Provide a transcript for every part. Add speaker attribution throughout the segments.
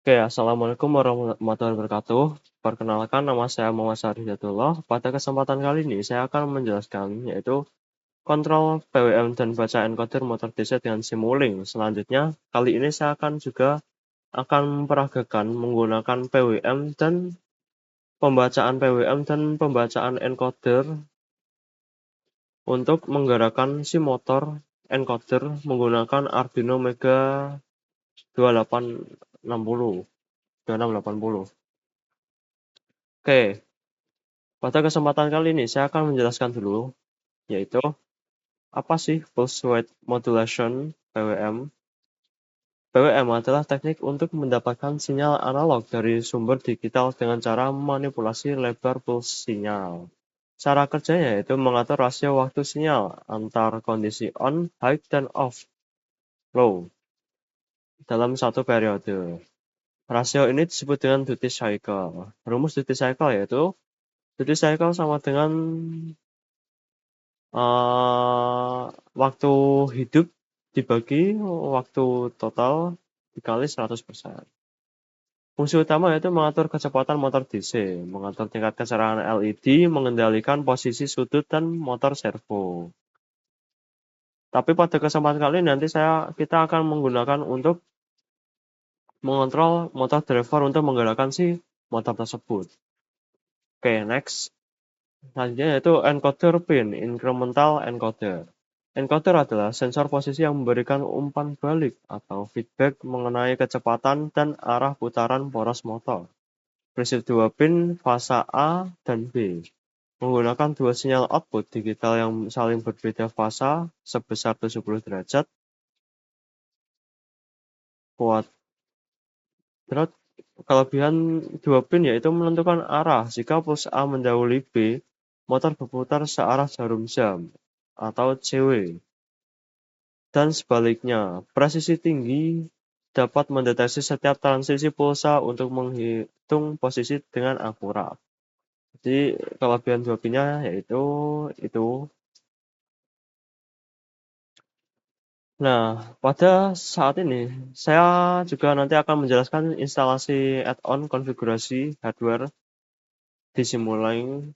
Speaker 1: Oke, Assalamualaikum warahmatullahi wabarakatuh. Perkenalkan, nama saya Muhammad Syarif Hidayatullah. Pada kesempatan kali ini, saya akan menjelaskan yaitu kontrol PWM dan baca encoder motor DC dengan Simulink. Selanjutnya, kali ini saya akan memperagakan menggunakan PWM dan pembacaan encoder untuk menggerakkan si motor encoder menggunakan Arduino Mega 2860. 2680. Oke, pada kesempatan kali ini saya akan menjelaskan dulu, yaitu apa sih pulse width modulation (PWM). PWM adalah teknik untuk mendapatkan sinyal analog dari sumber digital dengan cara manipulasi lebar pulse sinyal. Cara kerjanya yaitu mengatur rasio waktu sinyal antar kondisi on, high, dan off, low dalam satu periode. Rasio ini disebut dengan duty cycle. Rumus duty cycle yaitu duty cycle sama dengan waktu hidup dibagi waktu total dikali 100%. Fungsi utama yaitu mengatur kecepatan motor DC, mengatur tingkat kecerahan LED, mengendalikan posisi sudut dan motor servo. Tapi pada kesempatan kali ini kita akan menggunakan untuk mengontrol motor driver untuk menggerakkan si motor tersebut. Oke, next. Selanjutnya yaitu encoder pin, incremental encoder. Encoder adalah sensor posisi yang memberikan umpan balik atau feedback mengenai kecepatan dan arah putaran poros motor. Prinsip dua pin fasa A dan B. Menggunakan dua sinyal output digital yang saling berbeda fasa sebesar 70 derajat. Kuadrat kelebihan dua pin yaitu menentukan arah. Jika pulse A mendahului B, motor berputar searah jarum jam atau CW. Dan sebaliknya, presisi tinggi dapat mendeteksi setiap transisi pulsa untuk menghitung posisi dengan akurat. Jadi kelebihan dua pinnya yaitu itu. Nah, pada saat ini saya juga nanti akan menjelaskan instalasi add-on konfigurasi hardware di Simulink.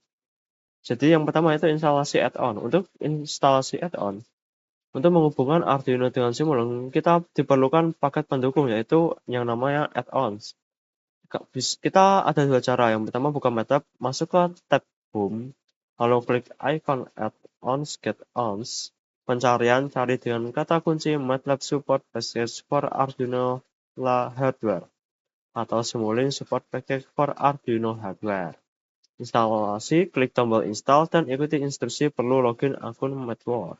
Speaker 1: Jadi yang pertama itu instalasi add-on. Untuk instalasi add-on, untuk menghubungkan Arduino dengan Simulink, kita diperlukan paket pendukung yaitu yang namanya add-ons. Kita ada dua cara. Yang pertama buka MATLAB, masuk ke tab Home, lalu klik icon add-ons get ons, pencarian cari dengan kata kunci MATLAB support package for Arduino hardware atau Simulink support package for Arduino hardware. Instalasi, klik tombol install dan ikuti instruksi perlu login akun MATLAB.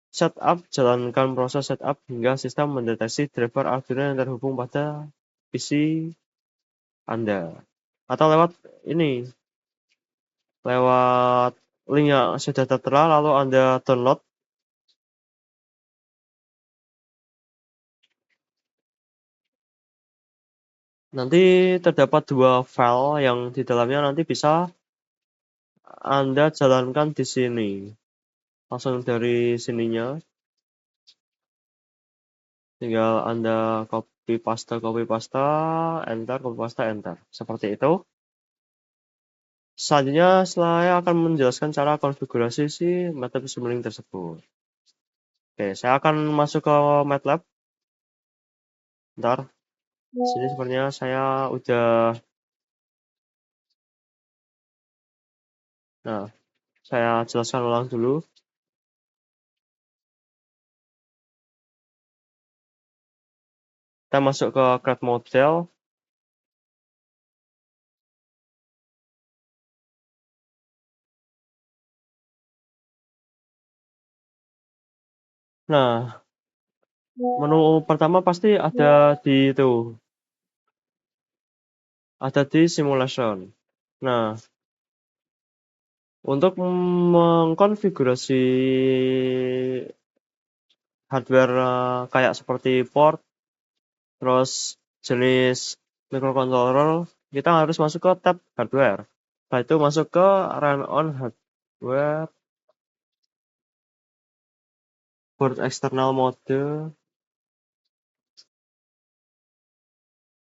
Speaker 1: Setup, jalankan proses setup hingga sistem mendeteksi driver Arduino yang terhubung pada PC Anda. Atau lewat link yang sudah tertera lalu Anda download. Nanti terdapat dua file yang di dalamnya nanti bisa Anda jalankan di sini. Langsung dari sininya. Tinggal Anda copy paste, enter, copy paste, enter. Seperti itu. Selanjutnya saya akan menjelaskan cara konfigurasi si MATLAB Simulink tersebut. Oke, saya akan masuk ke MATLAB. Bentar. Sini sebenarnya saya udah. Nah, saya jelaskan ulang dulu. Kita masuk ke create model. Nah, menu pertama pasti ada di simulation. Nah, untuk mengkonfigurasi hardware kayak seperti port, terus jenis microcontroller, kita harus masuk ke tab hardware. Setelah itu masuk ke run on hardware, board external mode.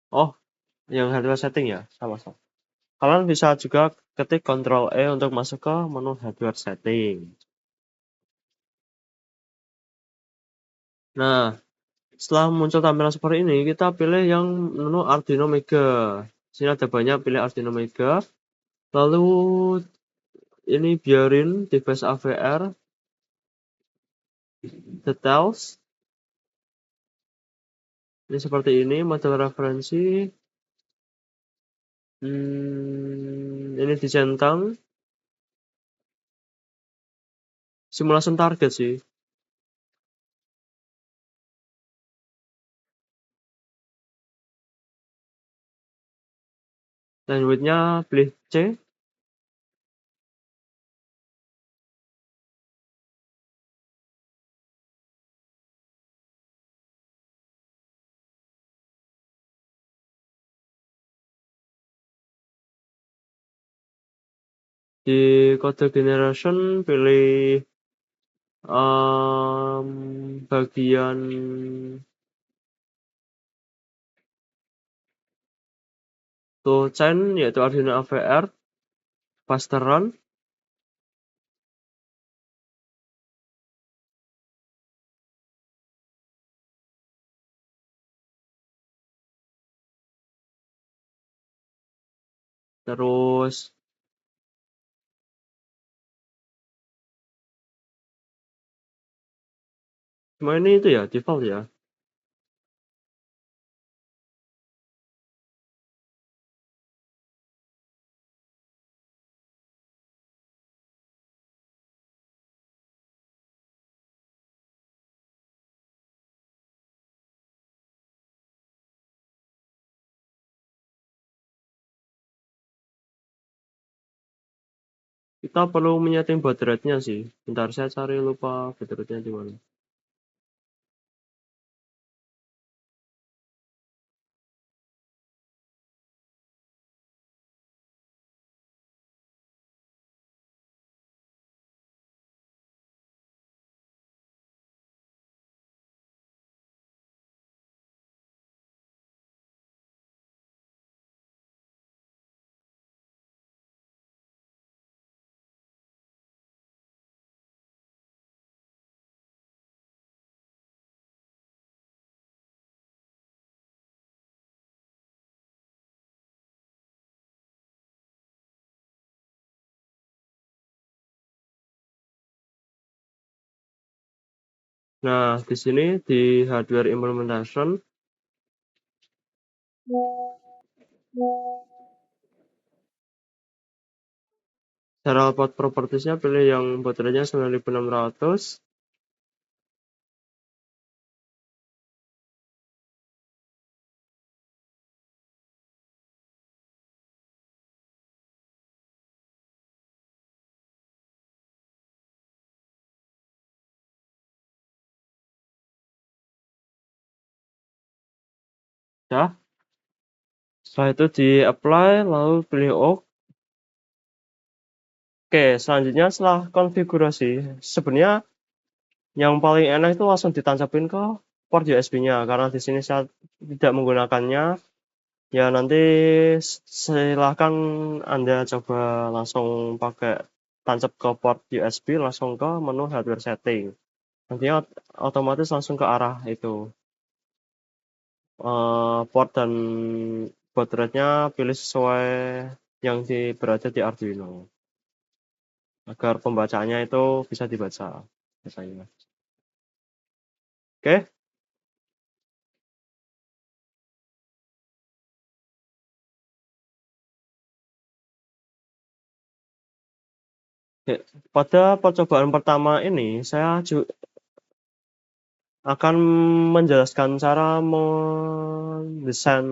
Speaker 1: Oh, yang hardware setting ya, sama-sama. Kalian bisa juga ketik Ctrl E untuk masuk ke menu hardware setting. Nah, setelah muncul tampilan seperti ini, kita pilih yang menu Arduino Mega. Sini ada banyak, pilih Arduino Mega. Lalu ini biarin device AVR, details. Ini seperti ini, model referensi. Ini dicentang. Simulation target sih. Language-nya pilih C. Di kode generation pilih bagian toolchain yaitu Arduino AVR faster run. Terus cuma ini itu ya default ya. Kita perlu menyeting baud rate-nya sih. Bentar, saya cari lupa baud rate-nya di mana. Nah, di sini di hardware implementation cara output properties-nya pilih yang baud rate-nya 9600. Ya. Setelah itu di apply lalu pilih OK. Oke, selanjutnya setelah konfigurasi, sebenarnya yang paling enak itu langsung ditancapin ke port USB-nya karena di sini saya tidak menggunakannya. Ya nanti silahkan Anda coba langsung pakai tancap ke port USB langsung ke menu hardware setting. Nantinya otomatis langsung ke arah itu. Port dan baud rate-nya pilih sesuai yang berada di Arduino agar pembacaannya itu bisa dibaca biasanya. Oke. Oke. Pada percobaan pertama ini saya akan menjelaskan cara mendesain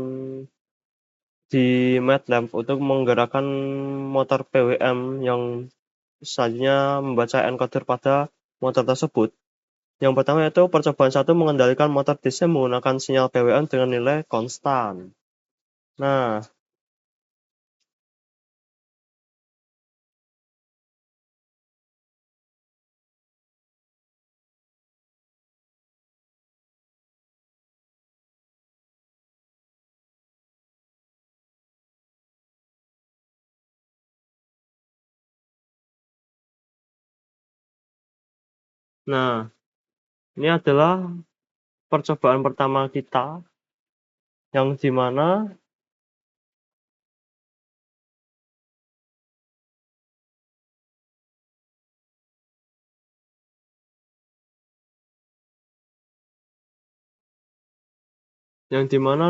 Speaker 1: di MATLAB untuk menggerakkan motor PWM yang selanjutnya membaca encoder pada motor tersebut. Yang pertama yaitu percobaan satu mengendalikan motor DC menggunakan sinyal PWM dengan nilai konstan. Nah, Nah, ini adalah percobaan pertama kita yang dimana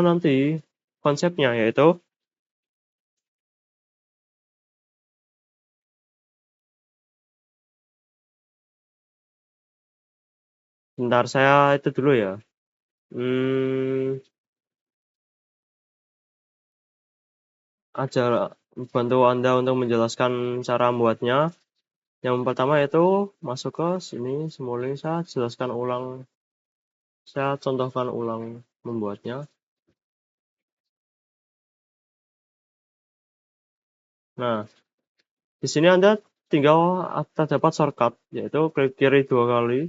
Speaker 1: nanti konsepnya yaitu bentar saya itu dulu ya. Hmm, ajar bantu Anda untuk menjelaskan cara membuatnya. Yang pertama itu masuk ke sini, Simulink, saya jelaskan ulang, saya contohkan ulang membuatnya. Nah, di sini Anda tinggal terdapat shortcut, yaitu klik kiri 2 kali,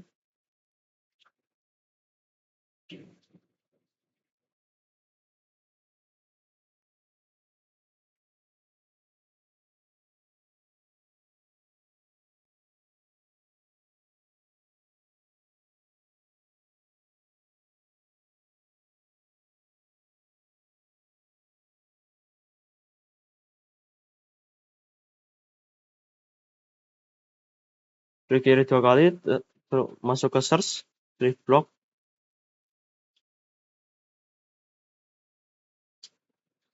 Speaker 1: klik kiri 2 kali, masuk ke search, klik blok,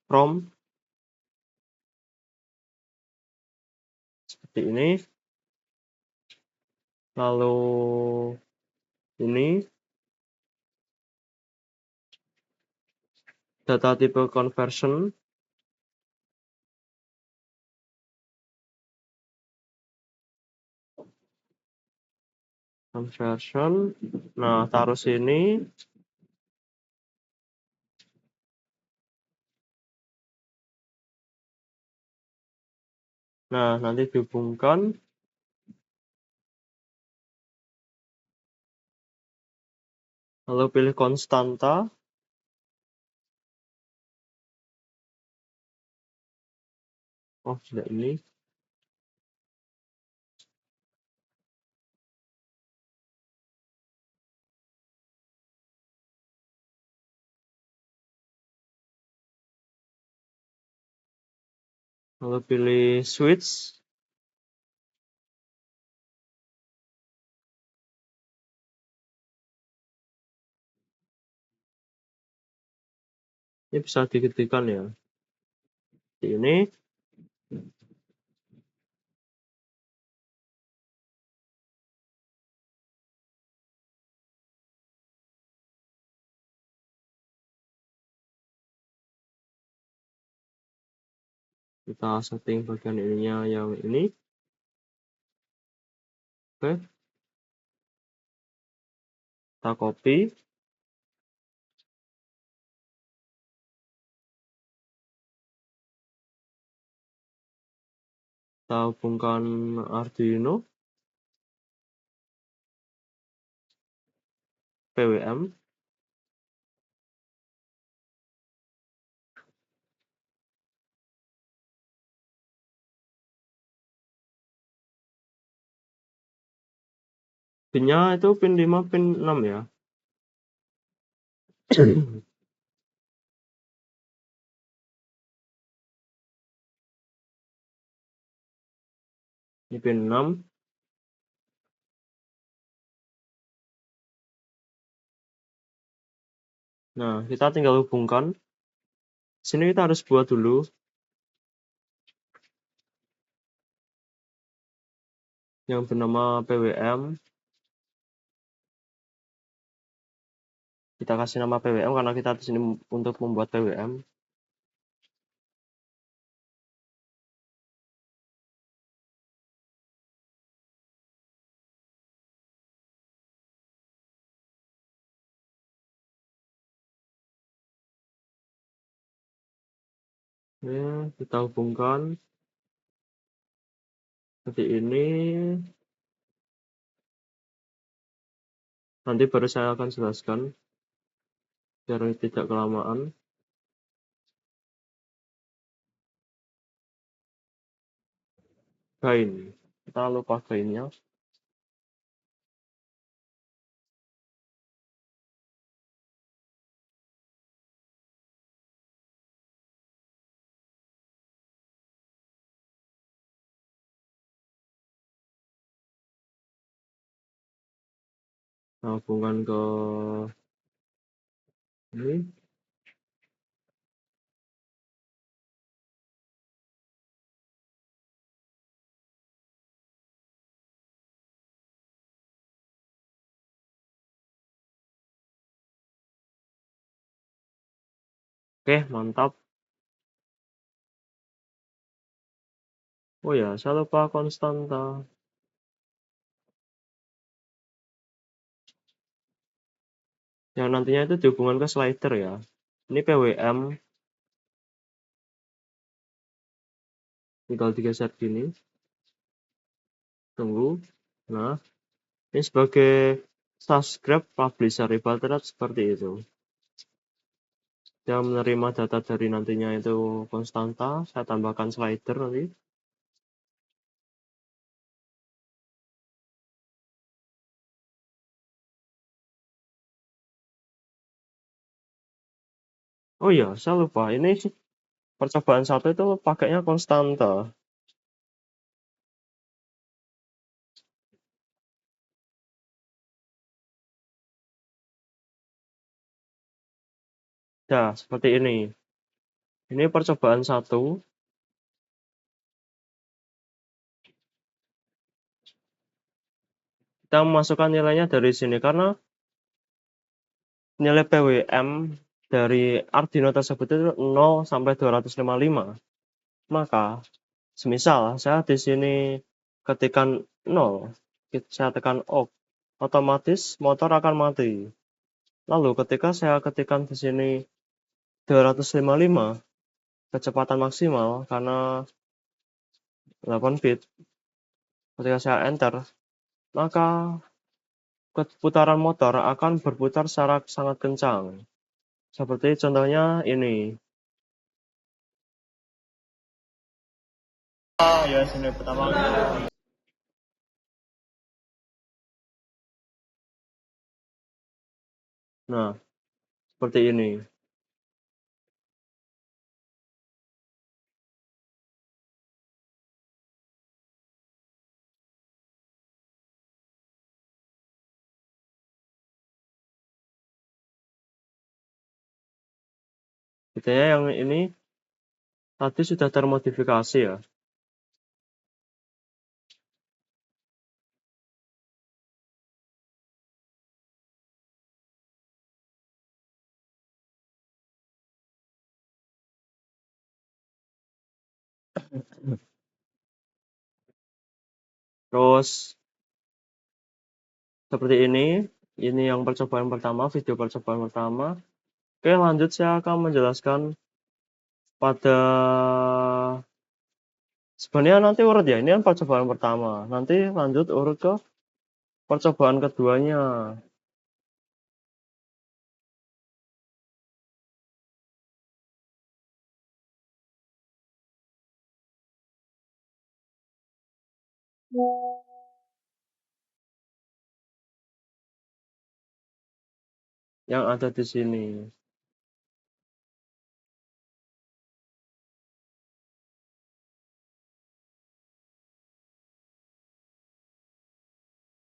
Speaker 1: from, seperti ini, lalu ini, data type conversion, nah taruh sini, nah nanti dihubungkan, lalu pilih konstanta, oh tidak ini, lalu pilih switch, ini bisa diketikkan ya, seperti ini, kita setting bagian ininya yang ini, oke, kita copy, kita hubungkan Arduino, PWM, pinnya itu pin 5, pin 6 ya. Ini pin 6. Nah, kita tinggal hubungkan. Sini kita harus buat dulu yang bernama PWM. Kita kasih nama PWM karena kita di sini untuk membuat PWM. Oke, kita hubungkan seperti ini. Nanti baru saya akan jelaskan biar tidak kelamaan. Gain. Kita lupa gainnya. hubungan ke ini. Oke, mantap. Oh ya, saya lupa konstanta. Yang nantinya itu dihubungkan ke slider ya. Ini PWM, tinggal digeser gini. Tunggu. Nah, ini sebagai subscribe publisher ibaratnya seperti itu. Dia menerima data dari nantinya itu konstanta, saya tambahkan slider nanti. Oh iya, saya lupa. Ini percobaan satu itu pakainya konstanta. Ya, seperti ini. Ini percobaan satu. Kita memasukkan nilainya dari sini karena nilai PWM dari Arduino tersebut itu 0 sampai 255. Maka, semisal saya di sini ketikkan 0, saya tekan OK, otomatis motor akan mati. Lalu ketika saya ketikkan di sini 255, kecepatan maksimal karena 8 bit, ketika saya enter, maka putaran motor akan berputar secara sangat kencang. Seperti contohnya ini. Ya, sini pertama. Nah, seperti ini. Kitanya yang ini tadi sudah termodifikasi ya. Terus seperti ini. Ini yang percobaan pertama, video percobaan pertama. Oke, lanjut saya akan menjelaskan pada sebenarnya nanti urut ya. Ini kan percobaan pertama. Nanti lanjut urut ke percobaan keduanya. Yang ada di sini.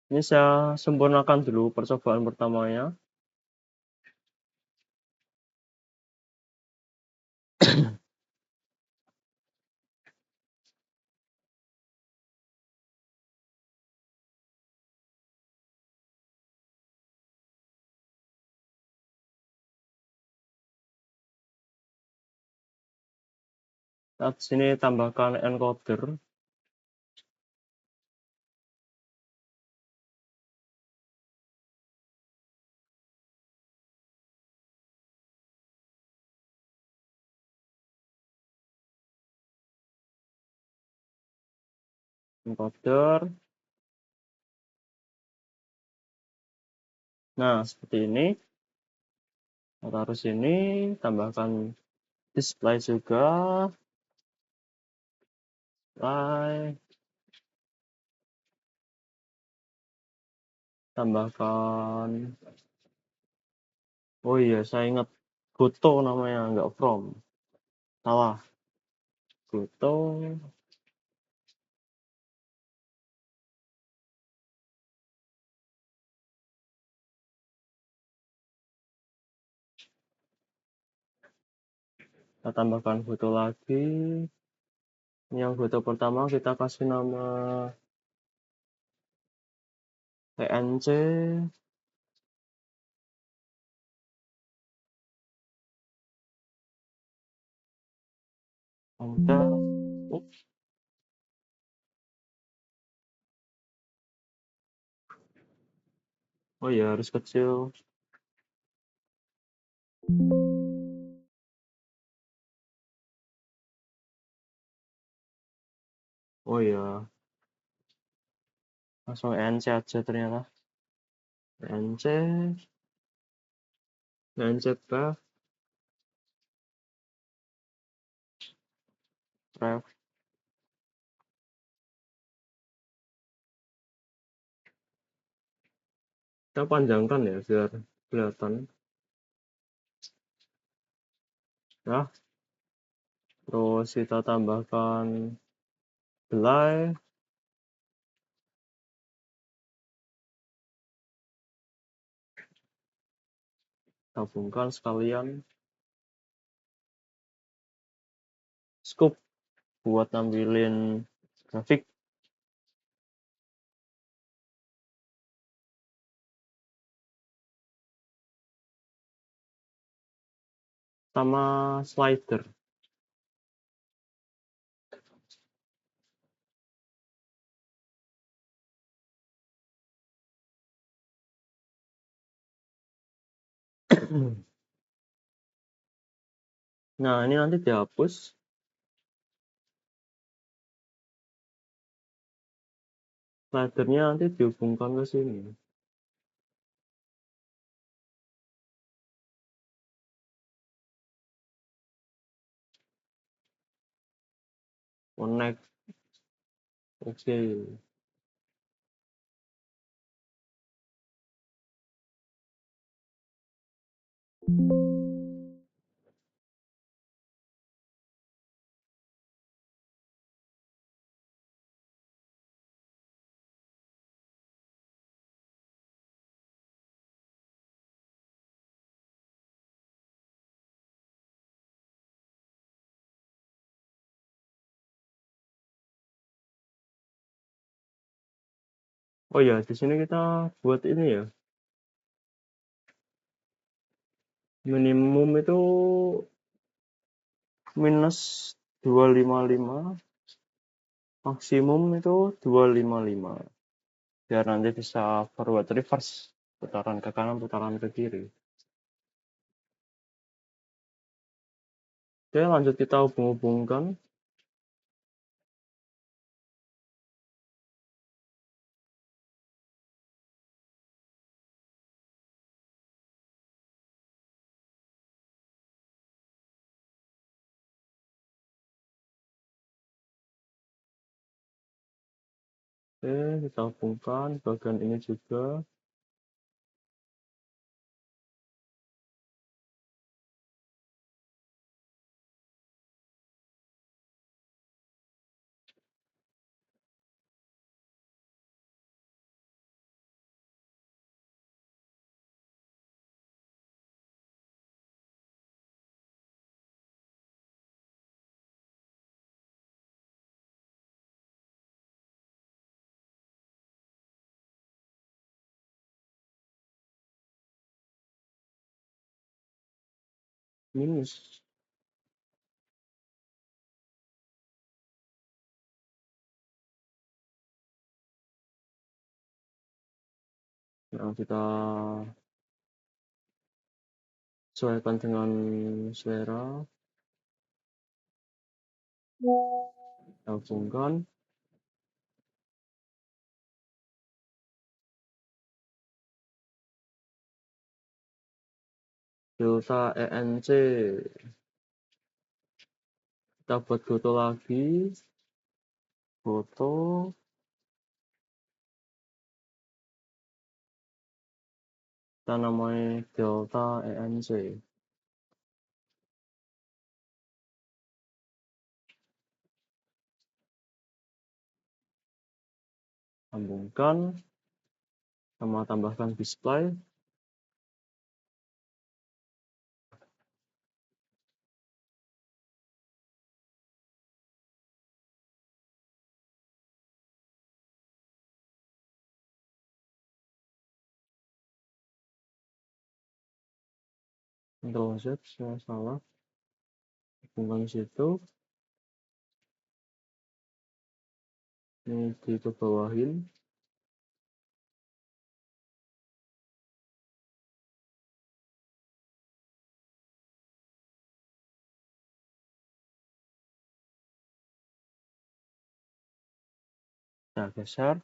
Speaker 1: Ini saya sempurnakan dulu percobaan pertamanya. Nah, di sini tambahkan encoder. Encoder. Nah, seperti ini. Kita taruh sini, tambahkan display juga. Display. Tambahkan. Oh iya, saya ingat. Goto namanya, nggak from. Salah. Goto. Kita tambahkan foto lagi. Yang foto pertama kita kasih nama PNC. Enter. Ups. Oh ya, harus kecil. Oh ya, langsung ENC aja ternyata. ENC, ENC path, ref. Kita panjangkan ya biar kelihatan. Nah, terus kita tambahkan belai. Gabungkan sekalian. Scoop buat nampilin grafik. Sama slider. Nah, ini nanti dihapus. Slidernya nanti dihubungkan ke sini. Connect. Oke. Oh ya, di sini kita buat ini ya. Minimum itu minus 255, maksimum itu 255. Biar nanti bisa forward reverse, putaran ke kanan, putaran ke kiri. Oke, lanjut kita hubung-hubungkan. Oke, kita hubungkan bagian ini juga. Minus. Nah, kita sesuaikan dengan selera. Kita hubungkan. Delta ENC. Kita buat foto lagi. Foto. Kita namai Delta ENC. Sambungkan. Sama tambahkan display. Ctrl Z, saya salah, hubungkan situ, ini dikebawahin, saya geser,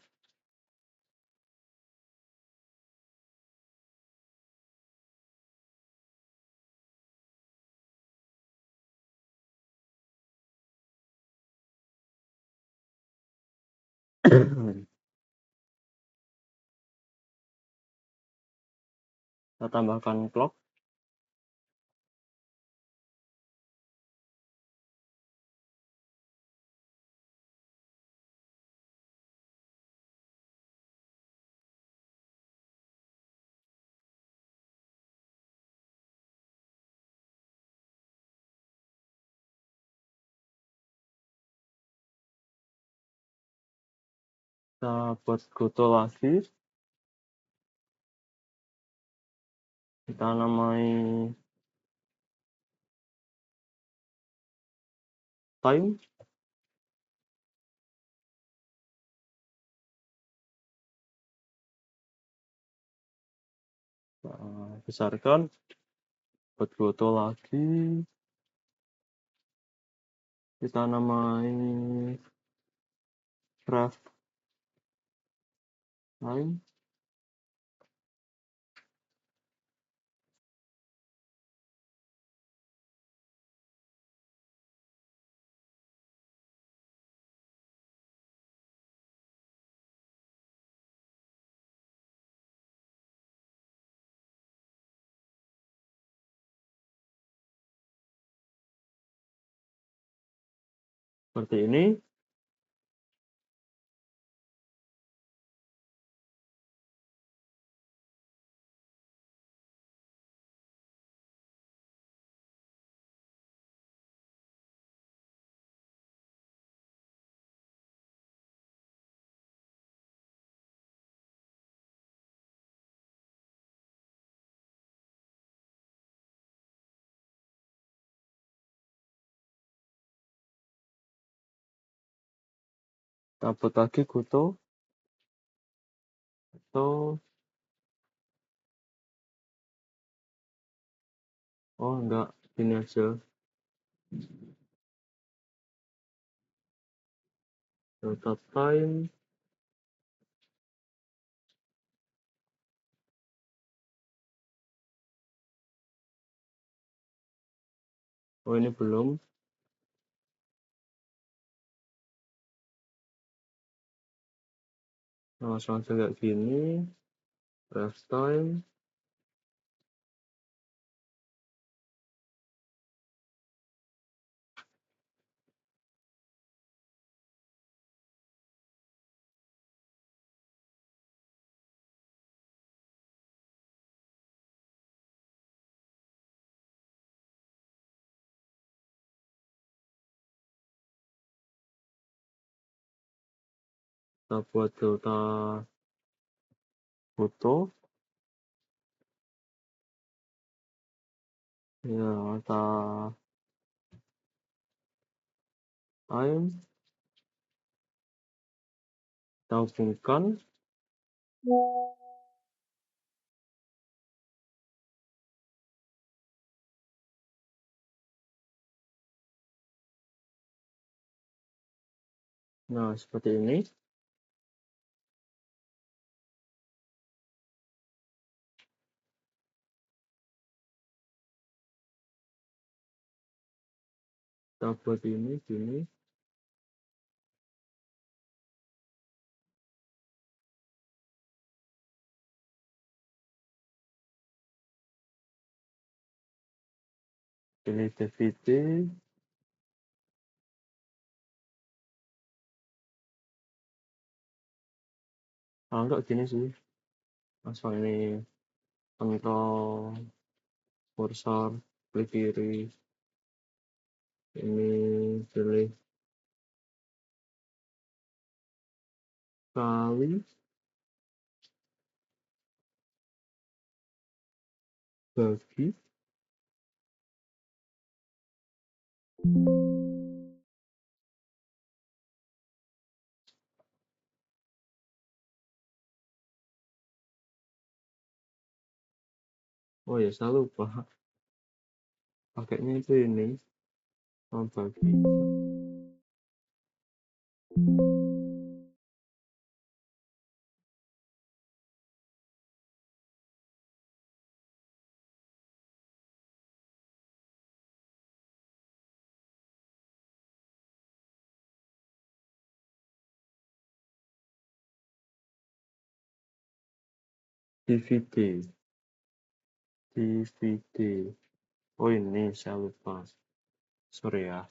Speaker 1: kita tambahkan clock, kita buat goto lagi, kita namai time, besarkan, buat goto lagi, kita namai graph time, seperti ini. Kita buat lagi goto, atau oh enggak, ini aja, data time, oh ini belum, langsung aja kayak gini, ref time, kita buat delta foto, ya data time, kita hubungkan, nah seperti ini, kita buat ini gini, pilih DVD, enggak gini sih, langsung ini kontrol kursor, klik kiri, ini pilih kali, bagi, Oh ya, saya lupa. Pakainya itu ini, membagi DVD. DVD. Oh ini, saya lupa. Sorry ya.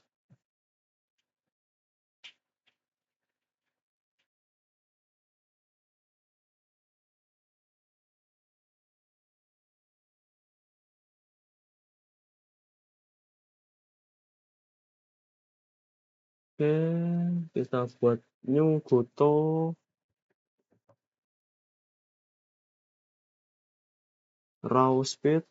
Speaker 1: Oke, kita buat new Goto raw speed.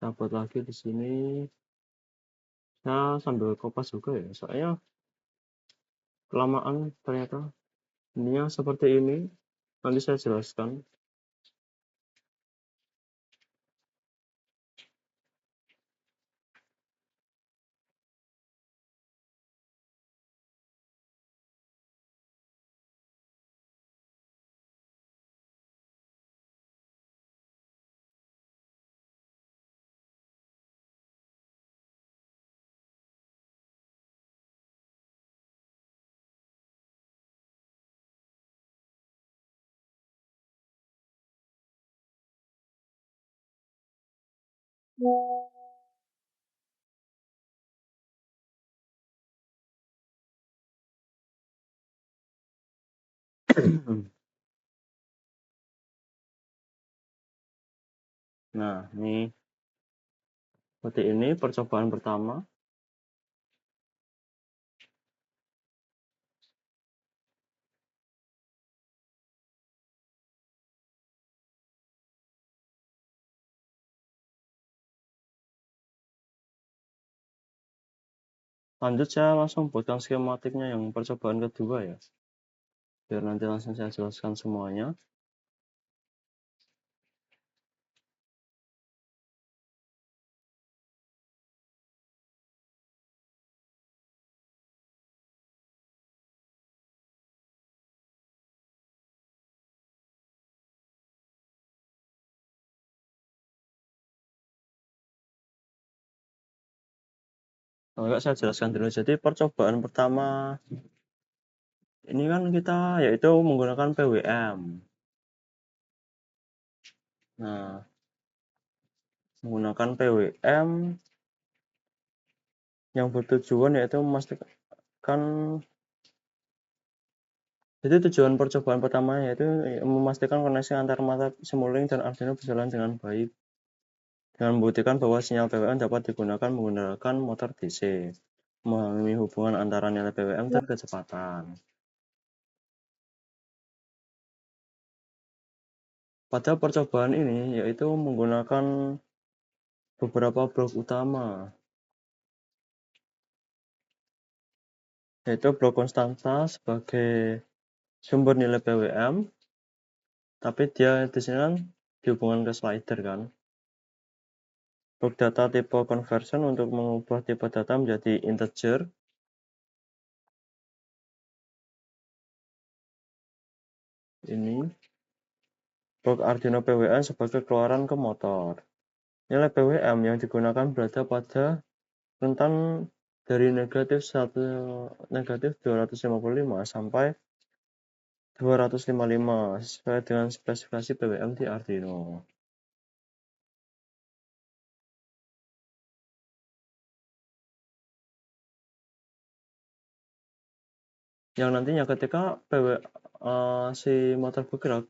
Speaker 1: Dapat lagi di sini. Saya sambil kopas juga ya, soalnya kelamaan ternyata. Ininya seperti ini. Nanti saya jelaskan. Nah, ini seperti ini percobaan pertama. Lanjut saya langsung buatkan skematiknya yang percobaan kedua ya. Biar nanti langsung saya jelaskan semuanya. Enggak, saya jelaskan dulu. Jadi percobaan pertama ini kan kita yaitu menggunakan PWM. Nah, menggunakan PWM yang bertujuan yaitu memastikan, jadi tujuan percobaan pertama yaitu memastikan koneksi antar mata Simulink dan Arduino berjalan dengan baik dengan membuktikan bahwa sinyal PWM dapat digunakan menggunakan motor DC, memahami hubungan antara nilai PWM dan kecepatan. Pada percobaan ini yaitu menggunakan beberapa blok utama, yaitu blok konstanta sebagai sumber nilai PWM, tapi dia di sini kan dihubungkan ke slider kan. Blok data tipe conversion untuk mengubah tipe data menjadi integer. Ini blok Arduino PWM sebagai keluaran ke motor. Nilai PWM yang digunakan berada pada rentan dari negatif 255 sampai 255 sesuai dengan spesifikasi PWM di Arduino. yang nantinya ketika si motor bergerak,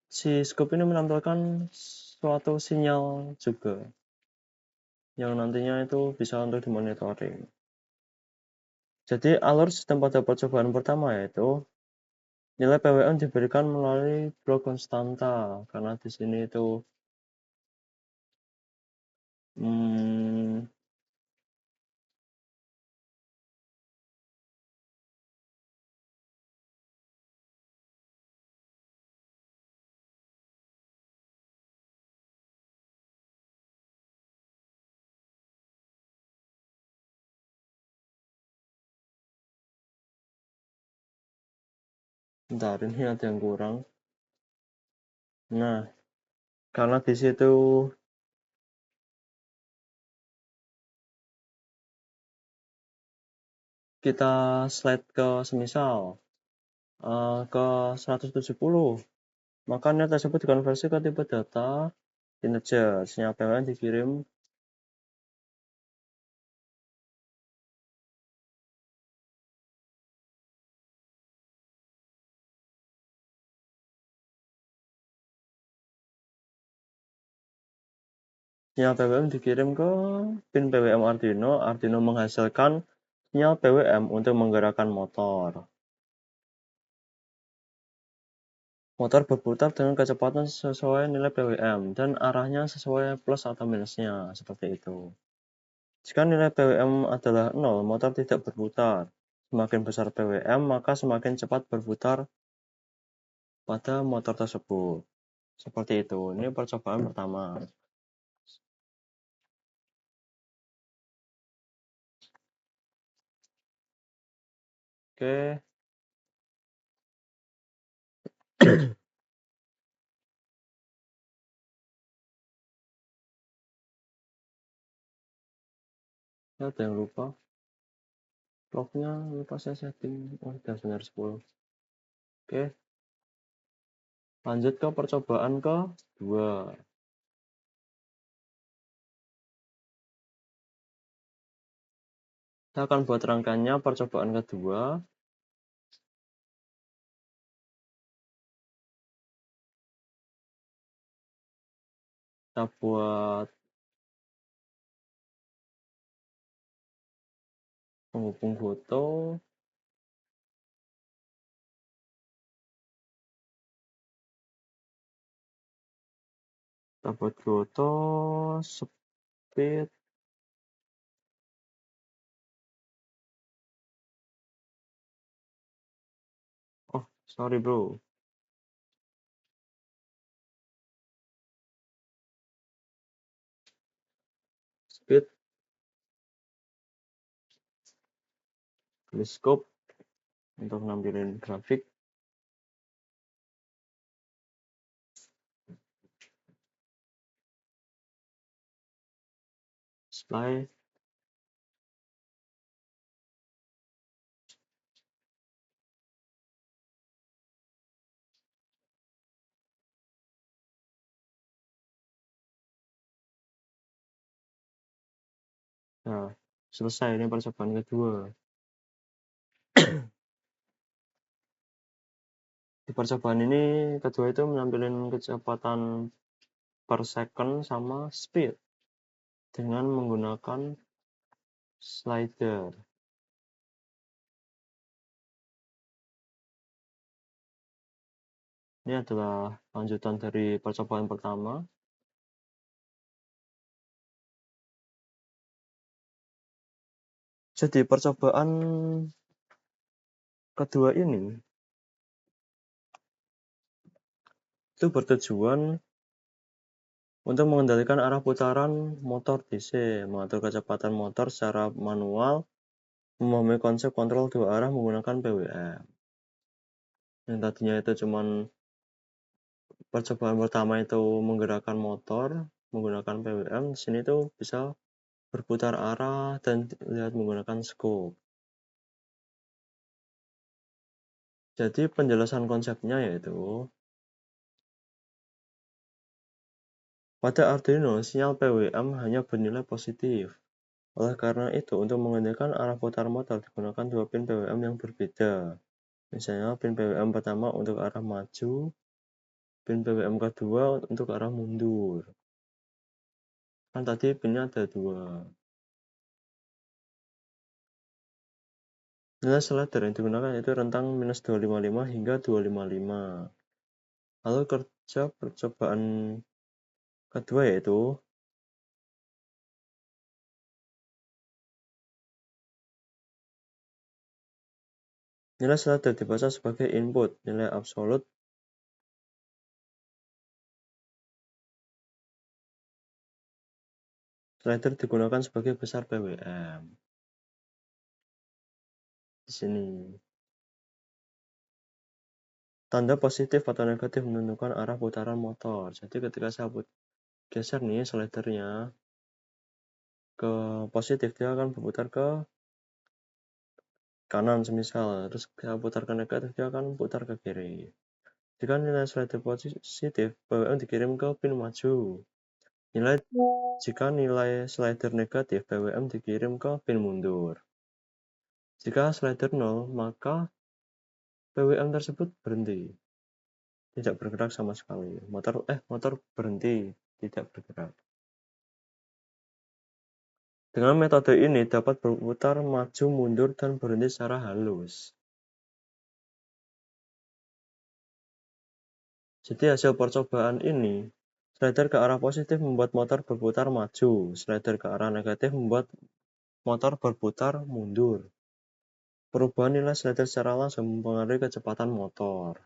Speaker 1: si scope ini menampilkan suatu sinyal juga yang nantinya itu bisa untuk dimonitoring. Jadi alur sistem pada percobaan pertama yaitu nilai PWM diberikan melalui blok konstanta karena di sini itu bentar, ini ada yang kurang. Nah, karena di situ kita slide ke semisal ke 170, maka nilai tersebut dikonversi ke tipe data integer. Sinyal PWM dikirim sinyal PWM dikirim ke pin PWM Arduino. Arduino menghasilkan sinyal PWM untuk menggerakkan motor. Motor berputar dengan kecepatan sesuai nilai PWM dan arahnya sesuai plus atau minusnya, seperti itu. Jika nilai PWM adalah 0, motor tidak berputar. Semakin besar PWM, maka semakin cepat berputar pada motor tersebut. Seperti itu. Ini percobaan pertama. Oke. Ada yang lupa. Clocknya lupa saya setting. Oh, sudah 9:10. Oke. Lanjut ke percobaan kedua. Kita akan buat rangkaiannya percobaan kedua. Kita buat penghubung foto. Kita buat foto, speed. Oh, sorry bro. Speed. Teleskop untuk nampilin grafik. Display. Nah, selesai ini percobaan kedua. Di percobaan ini kedua itu menampilkan kecepatan per second sama speed dengan menggunakan slider. Ini adalah lanjutan dari percobaan pertama. Jadi percobaan kedua ini itu bertujuan untuk mengendalikan arah putaran motor DC, mengatur kecepatan motor secara manual, memahami konsep kontrol dua arah menggunakan PWM. Yang tadinya itu cuman percobaan pertama itu menggerakkan motor menggunakan PWM, di sini tuh bisa berputar arah dan lihat menggunakan scope. Jadi penjelasan konsepnya yaitu pada Arduino sinyal PWM hanya bernilai positif. Oleh karena itu, untuk mengendalikan arah putar motor digunakan dua pin PWM yang berbeda. Misalnya pin PWM pertama untuk arah maju, pin PWM kedua untuk arah mundur. Kan tadi pinnya ada dua. Nilai slider yang digunakan yaitu rentang minus 255 hingga 255. Lalu kerja percobaan kedua yaitu nilai slider dibaca sebagai input, nilai absolut slider digunakan sebagai besar PWM. Di sini. Tanda positif atau negatif menentukan arah putaran motor. Jadi ketika saya geser nih slidernya ke positif, dia akan berputar ke kanan semisal. Terus saya putar ke negatif, dia akan putar ke kiri. Jika nilai slider positif, PWM dikirim ke pin maju. Jika nilai slider negatif, PWM dikirim ke pin mundur. Jika slider 0, maka PWM tersebut berhenti. Tidak bergerak sama sekali. Motor berhenti, tidak bergerak. Dengan metode ini dapat berputar maju, mundur, dan berhenti secara halus. Jadi hasil percobaan ini, slider ke arah positif membuat motor berputar maju, slider ke arah negatif membuat motor berputar mundur. Perubahan nilai slider secara langsung mempengaruhi kecepatan motor.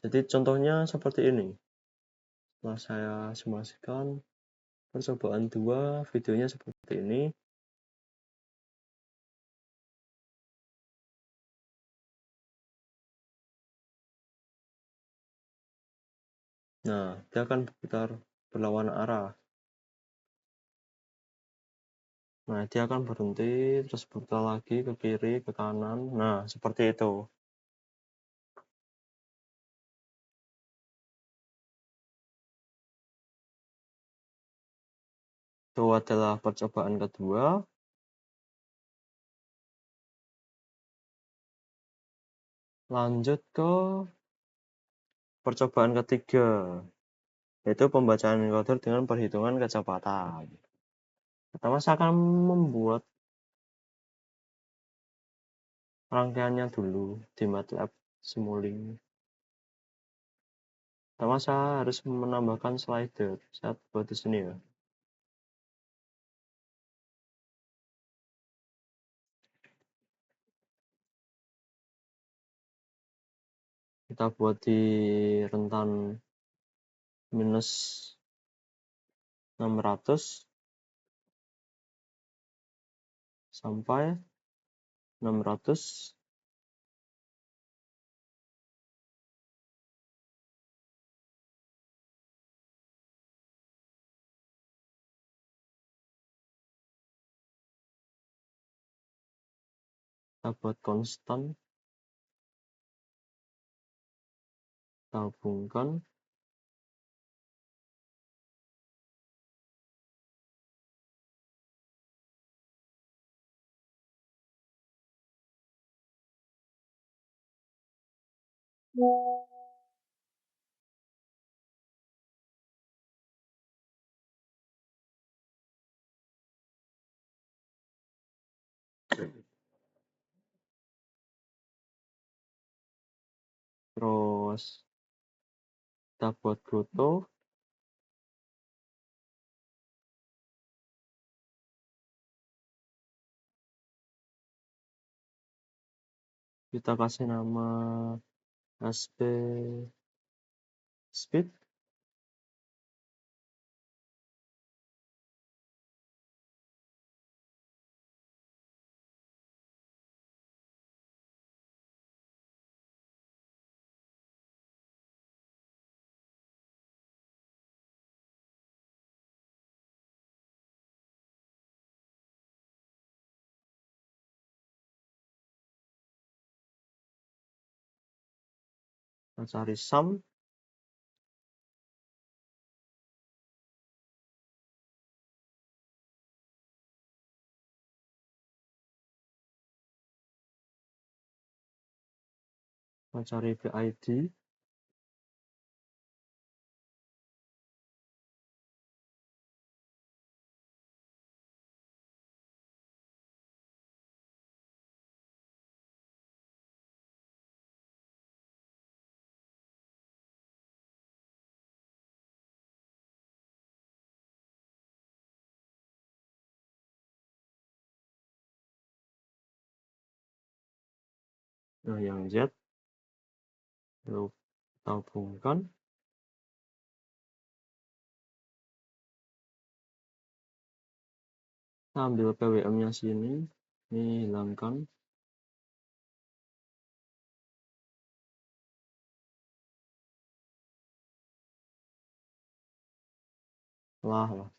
Speaker 1: Jadi contohnya seperti ini. Setelah saya simulasikan percobaan 2, videonya seperti ini. Nah, dia akan berputar berlawanan arah. Nah, dia akan berhenti, terus berputar lagi ke kiri, ke kanan. Nah, seperti itu. Itu adalah percobaan kedua. Lanjut ke percobaan ketiga, yaitu pembacaan encoder dengan perhitungan kecepatan. Pertama, saya akan membuat rangkaiannya dulu di MATLAB Simulink. Pertama, saya harus menambahkan slider. Saya buat di sini ya. Kita buat di rentan minus 600 sampai 600. Kita buat konstan, kita hubungkan. Terus kita buat grotto. Kita kasih nama SP speed. Kita cari sum. Kita cari PID. Nah, yang Z lalu kita hubungkan. Kita ambil PWM-nya sini, ini hilangkan. Lah.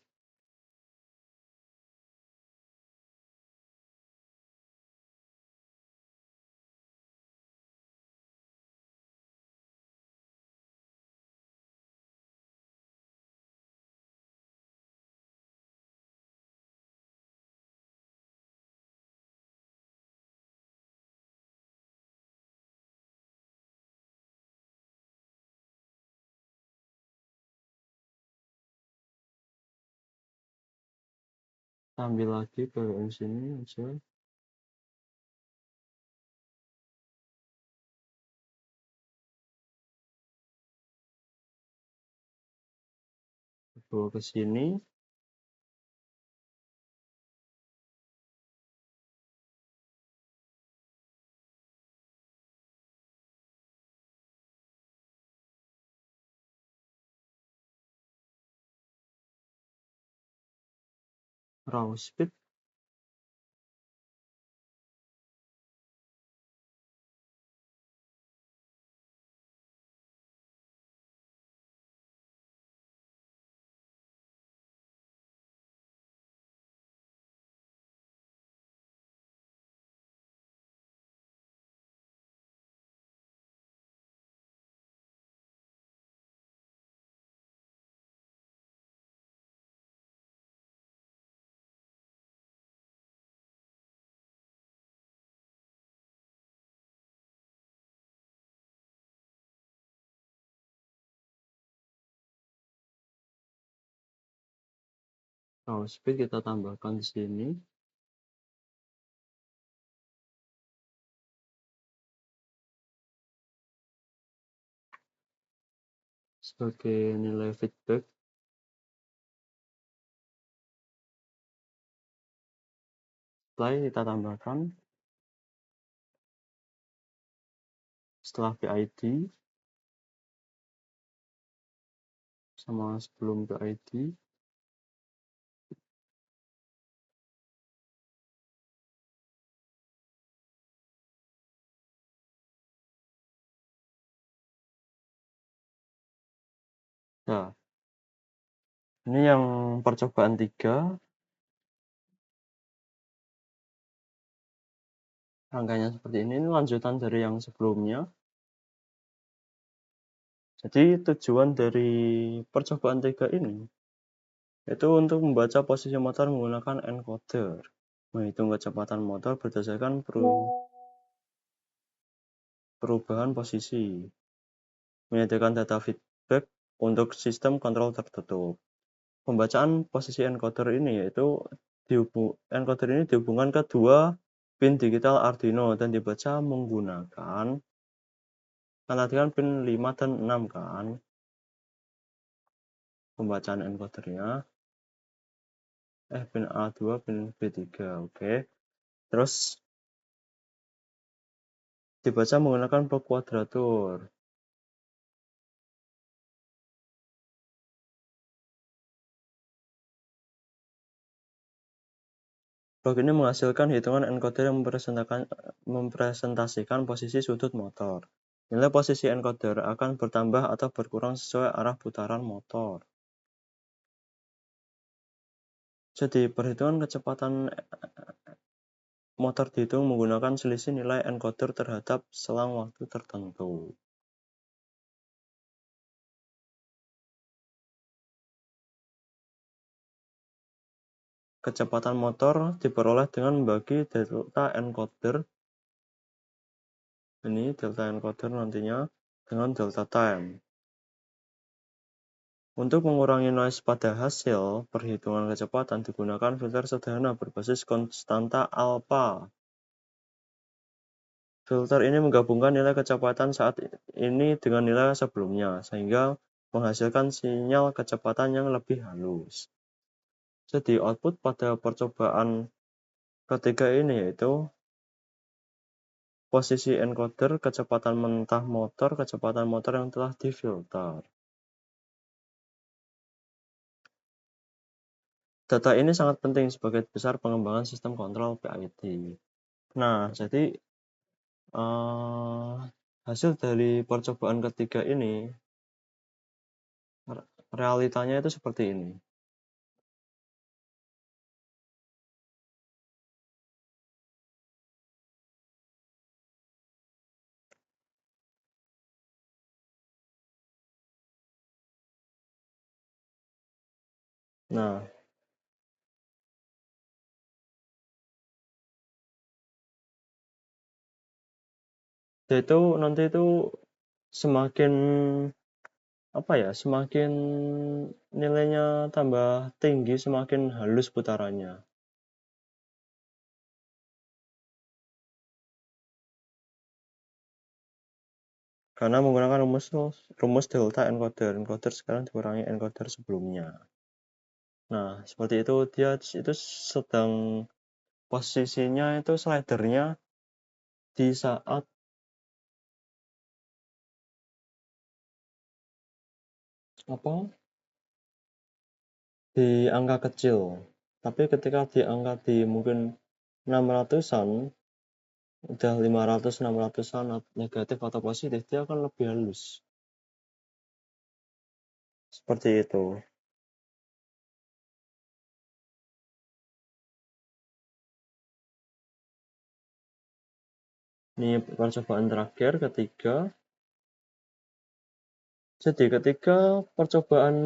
Speaker 1: Kita ambil lagi PWM sini aja. Bawa ke sini. Raw speed. Raw speed kita tambahkan di sini. Sebagai nilai feedback. Setelah kita tambahkan. Setelah PID. Sama sebelum PID. Nah, ini yang percobaan 3. Rangkaiannya seperti ini lanjutan dari yang sebelumnya. Jadi tujuan dari percobaan 3 ini itu untuk membaca posisi motor menggunakan encoder. Menghitung kecepatan motor berdasarkan perubahan posisi. Menyediakan data feedback untuk sistem kontrol tertutup. Pembacaan posisi encoder ini yaitu encoder ini dihubungkan ke dua pin digital Arduino dan dibaca menggunakan tadi kan pin 5 dan 6 kan pembacaan encodernya pin A2 pin B3 oke. Terus dibaca menggunakan blok kuadratur. Blok ini menghasilkan hitungan encoder yang mempresentasikan posisi sudut motor. Nilai posisi encoder akan bertambah atau berkurang sesuai arah putaran motor. Jadi perhitungan kecepatan motor dihitung menggunakan selisih nilai encoder terhadap selang waktu tertentu. Kecepatan motor diperoleh dengan membagi delta encoder ini delta encoder nantinya dengan delta time. Untuk mengurangi noise pada hasil perhitungan kecepatan digunakan filter sederhana berbasis konstanta alpha. Filter ini menggabungkan nilai kecepatan saat ini dengan nilai sebelumnya, sehingga menghasilkan sinyal kecepatan yang lebih halus. Jadi output pada percobaan ketiga ini yaitu posisi encoder, kecepatan mentah motor, kecepatan motor yang telah difilter. Data ini sangat penting sebagai besar pengembangan sistem kontrol PID. Nah, jadi hasil dari percobaan ketiga ini, realitanya itu seperti ini. Nah, itu nanti itu semakin semakin nilainya tambah tinggi, semakin halus putarannya. Karena menggunakan rumus delta encoder. Encoder sekarang dikurangi encoder sebelumnya. Nah, seperti itu dia itu sedang posisinya itu slidernya di saat di angka kecil. Tapi ketika di angka di mungkin 600-an, udah 500 600-an negatif atau positif, dia akan lebih halus. Seperti itu. Ini percobaan terakhir ketiga. Jadi ketika percobaan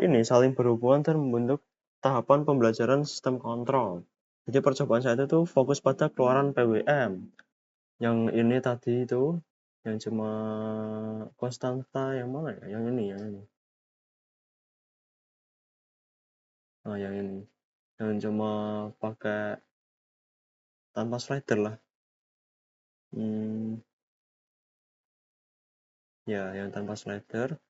Speaker 1: ini saling berhubungan dan membentuk tahapan pembelajaran sistem kontrol. Jadi percobaan saya itu fokus pada keluaran PWM. Yang ini tadi itu, yang cuma konstanta yang mana ya? Yang ini. Nah, yang ini. Yang cuma pakai tanpa slider lah. Ya, yang tanpa slider.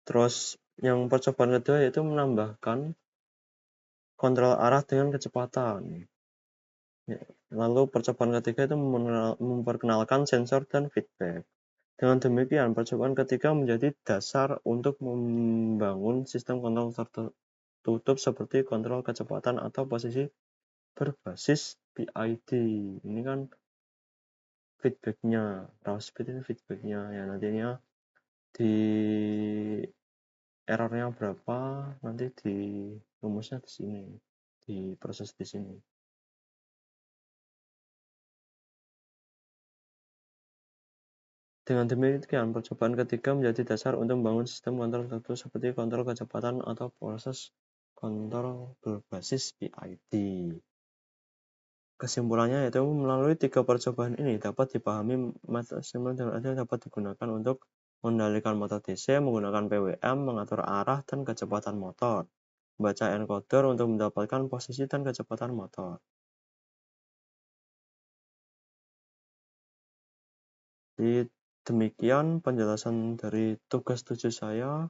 Speaker 1: Terus yang percobaan kedua yaitu menambahkan kontrol arah dengan kecepatan. Ya, lalu percobaan ketiga itu memperkenalkan sensor dan feedback. Dengan demikian, percobaan ketiga menjadi dasar untuk membangun sistem kontrol tertutup seperti kontrol kecepatan atau posisi berbasis PID. Ini kan feedbacknya, raw speed ini feedbacknya. Ya, nantinya di errornya berapa, nanti di rumusnya di sini, di proses di sini. Dengan demikian, percobaan ketiga menjadi dasar untuk membangun sistem kontrol tertentu seperti kontrol kecepatan atau proses kontrol berbasis PID. Kesimpulannya yaitu melalui tiga percobaan ini dapat dipahami maksimal dan adil dapat digunakan untuk mengendalikan motor DC menggunakan PWM, mengatur arah dan kecepatan motor, membaca encoder untuk mendapatkan posisi dan kecepatan motor. Jadi demikian penjelasan dari tugas 7 saya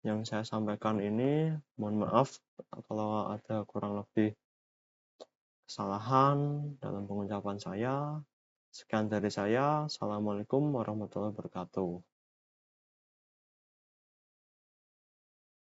Speaker 1: yang saya sampaikan ini. Mohon maaf kalau ada kurang lebih kesalahan dalam pengucapan saya. Sekian dari saya. Assalamualaikum warahmatullahi wabarakatuh.